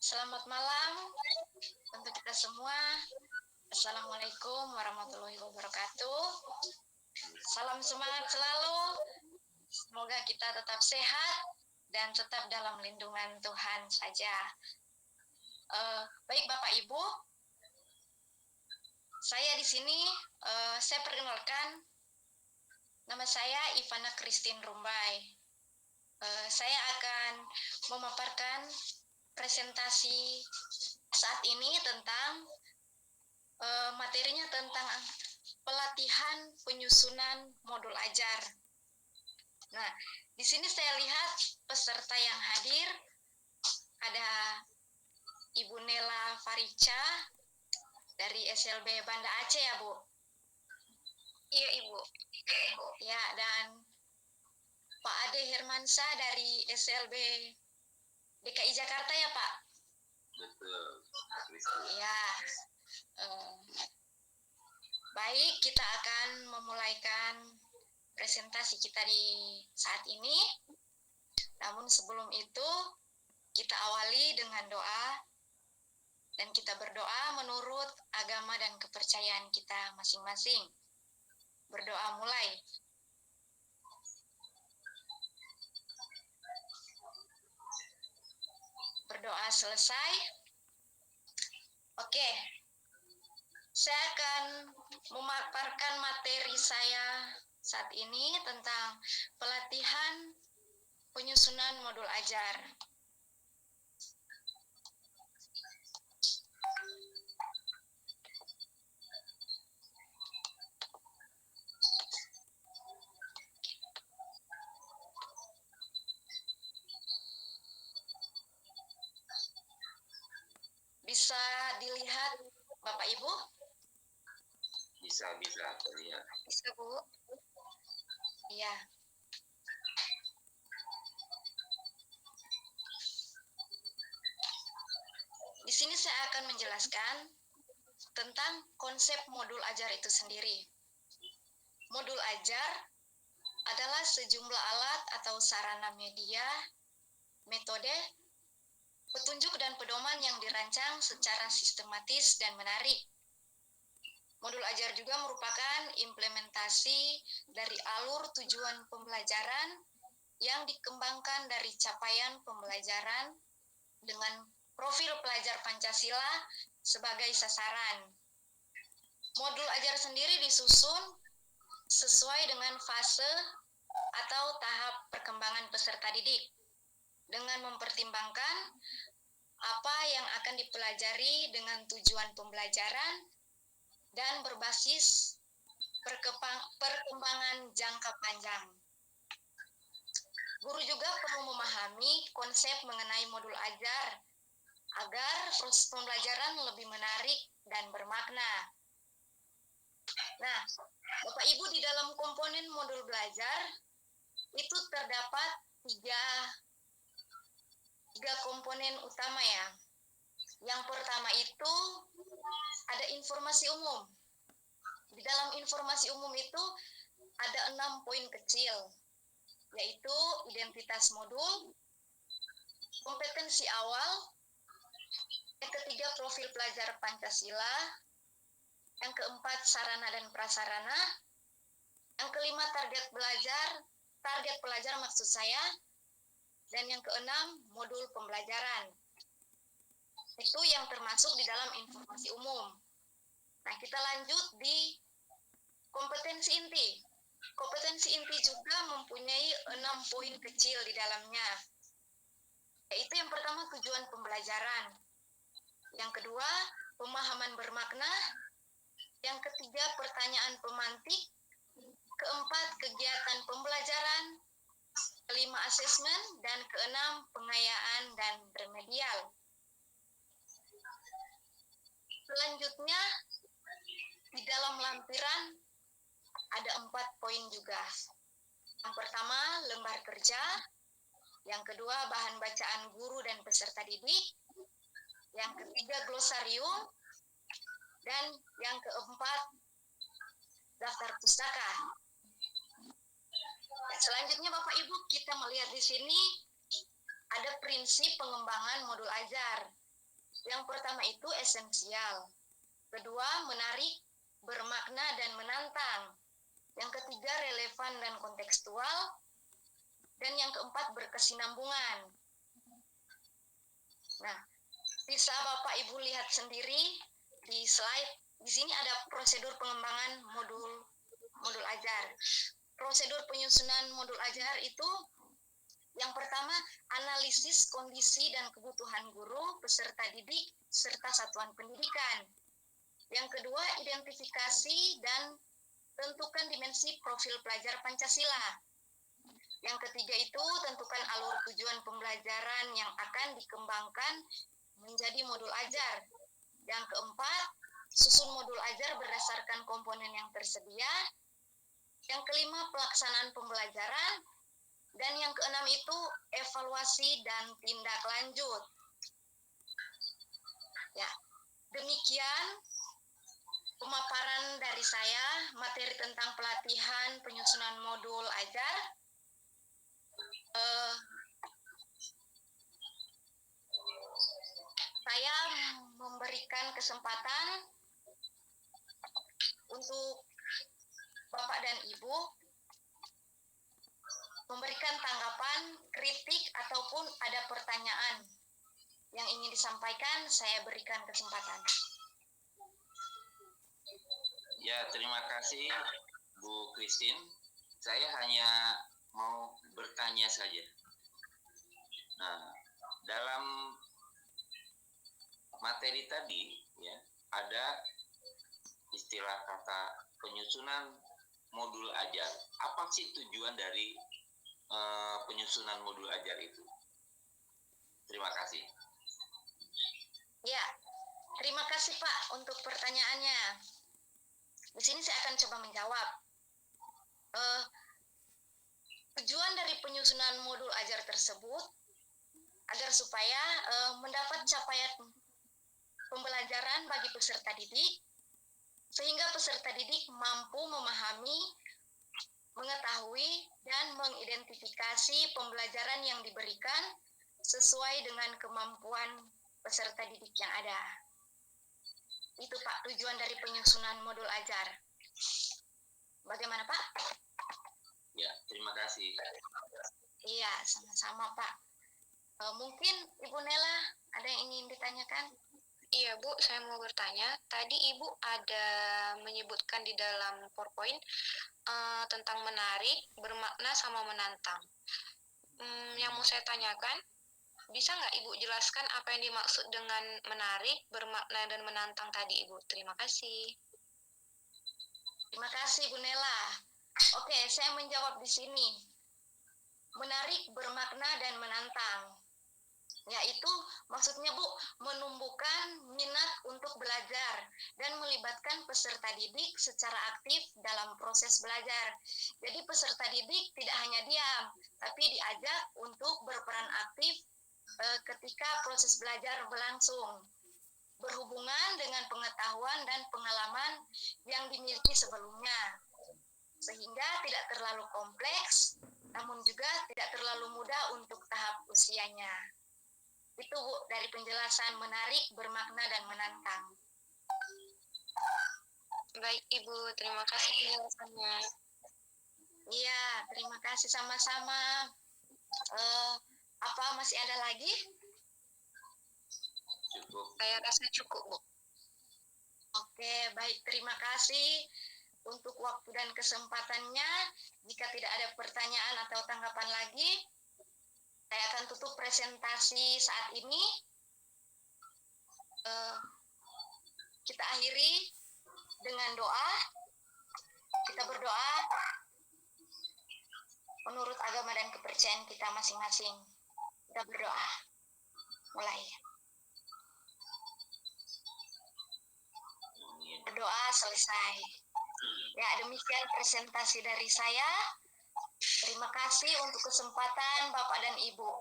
Selamat malam untuk kita semua. Assalamualaikum warahmatullahi wabarakatuh. Salam semangat selalu. Semoga kita tetap sehat dan tetap dalam lindungan Tuhan saja. Baik Bapak Ibu, saya di sini saya perkenalkan, nama saya Ivana Christine Rumbai. Saya akan memaparkan presentasi saat ini tentang materinya tentang pelatihan penyusunan modul ajar. Nah, di sini saya lihat peserta yang hadir ada Ibu Nela Farica dari SLB Banda Aceh ya, Bu? Iya, Ibu. Ya, dan Pak Ade Hermansyah dari SLB DKI Jakarta ya, Pak? Betul. Ya. Baik, kita akan memulaikan presentasi kita di saat ini. Namun sebelum itu, kita awali dengan doa, dan kita berdoa menurut agama dan kepercayaan kita masing-masing. Berdoa mulai. Berdoa selesai. Oke, saya akan memaparkan materi saya saat ini tentang pelatihan penyusunan modul ajar. Bisa dilihat Bapak Ibu? Bisa terlihat. Bisa, Bu? Iya. Di sini saya akan menjelaskan tentang konsep modul ajar itu sendiri. Modul ajar adalah sejumlah alat atau sarana media, metode, petunjuk dan pedoman yang dirancang secara sistematis dan menarik. Modul ajar juga merupakan implementasi dari alur tujuan pembelajaran yang dikembangkan dari capaian pembelajaran dengan profil pelajar Pancasila sebagai sasaran. Modul ajar sendiri disusun sesuai dengan fase atau tahap perkembangan peserta didik dengan mempertimbangkan apa yang akan dipelajari dengan tujuan pembelajaran dan berbasis perkembangan jangka panjang. Guru juga perlu memahami konsep mengenai modul ajar agar proses pembelajaran lebih menarik dan bermakna. Nah, Bapak Ibu, di dalam komponen modul belajar itu terdapat tiga komponen utama ya. Yang pertama itu ada informasi umum. Di dalam informasi umum itu ada 6 poin kecil, yaitu identitas modul, kompetensi awal, yang ketiga profil pelajar Pancasila, yang keempat sarana dan prasarana, yang kelima target pelajar maksud saya, dan yang keenam modul pembelajaran. Itu yang termasuk di dalam informasi umum. Nah, kita lanjut di kompetensi inti. Kompetensi inti juga mempunyai 6 poin kecil di dalamnya. Yaitu yang pertama tujuan pembelajaran. Yang kedua, pemahaman bermakna. Yang ketiga, pertanyaan pemantik. Keempat, kegiatan pembelajaran. Kelima, asesmen. Dan keenam, pengayaan dan remedial. Selanjutnya, di dalam lampiran ada 4 poin juga. Yang pertama, lembar kerja. Yang kedua, bahan bacaan guru dan peserta didik. Yang ketiga, glosarium. Dan yang keempat, daftar pustaka. Dan selanjutnya Bapak Ibu, kita melihat di sini ada prinsip pengembangan modul ajar. Yang pertama itu esensial. Kedua, menarik, bermakna, dan menantang. Yang ketiga, relevan dan kontekstual. Dan yang keempat, berkesinambungan. Nah, bisa Bapak Ibu lihat sendiri di slide. Di sini ada prosedur pengembangan modul ajar. Prosedur penyusunan modul ajar itu yang pertama, analisis kondisi dan kebutuhan guru, peserta didik, serta satuan pendidikan. Yang kedua, identifikasi dan tentukan dimensi profil pelajar Pancasila. Yang ketiga itu, tentukan alur tujuan pembelajaran yang akan dikembangkan menjadi modul ajar. Yang keempat, susun modul ajar berdasarkan komponen yang tersedia. Yang kelima, pelaksanaan pembelajaran. Dan yang keenam itu, evaluasi dan tindak lanjut. Ya, demikian pemaparan dari saya, materi tentang pelatihan penyusunan modul ajar. Saya memberikan kesempatan untuk Bapak dan Ibu memberikan tanggapan, kritik, ataupun ada pertanyaan yang ingin disampaikan, saya berikan kesempatan. Ya, terima kasih Bu Christine. Saya hanya mau bertanya saja. Nah, dalam materi tadi ya ada istilah kata penyusunan modul ajar. Apa sih tujuan dari penyusunan modul ajar itu? Terima kasih. Ya, terima kasih Pak untuk pertanyaannya. Di sini saya akan coba menjawab. Tujuan dari penyusunan modul ajar tersebut agar supaya mendapat capaian pembelajaran bagi peserta didik, sehingga peserta didik mampu memahami, mengetahui, dan mengidentifikasi pembelajaran yang diberikan sesuai dengan kemampuan peserta didik yang ada. Itu Pak, tujuan dari penyusunan modul ajar. Bagaimana Pak? Ya, terima kasih. Iya, sama-sama Pak. Mungkin Ibu Nela ada yang ingin ditanyakan? Iya Bu, saya mau bertanya. Tadi Ibu ada menyebutkan di dalam PowerPoint tentang menarik, bermakna, sama menantang. Yang mau saya tanyakan, bisa nggak Ibu jelaskan apa yang dimaksud dengan menarik, bermakna, dan menantang tadi Ibu? Terima kasih. Terima kasih Bu Nela. Oke, saya menjawab di sini. Menarik, bermakna, dan menantang. Yaitu maksudnya Bu, menumbuhkan minat untuk belajar dan melibatkan peserta didik secara aktif dalam proses belajar. Jadi peserta didik tidak hanya diam, tapi diajak untuk berperan aktif ketika proses belajar berlangsung, berhubungan dengan pengetahuan dan pengalaman yang dimiliki sebelumnya, sehingga tidak terlalu kompleks, namun juga tidak terlalu mudah untuk tahap usianya. Itu Bu, dari penjelasan menarik, bermakna, dan menantang. Baik Ibu, terima kasih penjelasannya. Iya, terima kasih sama-sama. Apa masih ada lagi? Cukup. Saya rasa cukup Bu. Oke, baik, terima kasih untuk waktu dan kesempatannya. Jika tidak ada pertanyaan atau tanggapan lagi, saya akan tutup presentasi saat ini. Kita akhiri dengan doa. Kita berdoa menurut agama dan kepercayaan kita masing-masing. Kita berdoa. Mulai. Berdoa selesai. Ya, demikian presentasi dari saya. Terima kasih untuk kesempatan Bapak dan Ibu.